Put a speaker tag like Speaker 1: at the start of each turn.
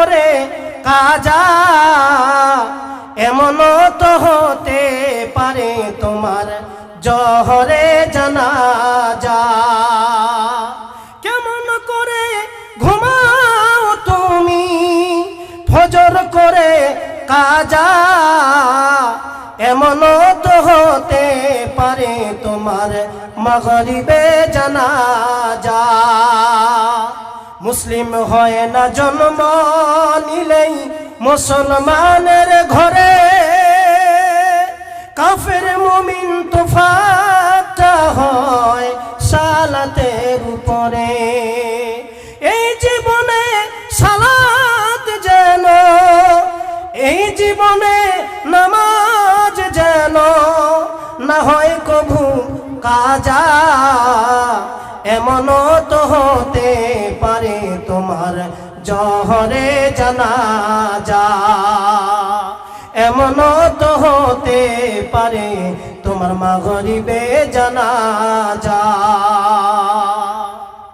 Speaker 1: করে কাজা, এমনও তো হতে পারে তোমার জহরে জানাজা। কেমন করে ঘুমাও তুমি ফজর করে কাজা, এমনও তো হতে পারে তোমার মাগরিবে জানাজা। মুসলিম হয় না জন্ম নিলেই মুসলমানের ঘরে, কাফের মুমিন তোফাতটা হয় সালাতের উপরে। এই জীবনে সালাত যেন, এই জীবনে নামাজ যেন না হয় কভু কাজা, এমনও তো হতে পারে তোমার জহরে জানাজা, এমনও তো হতে পারে তোমার মাগরিবে জানাজা।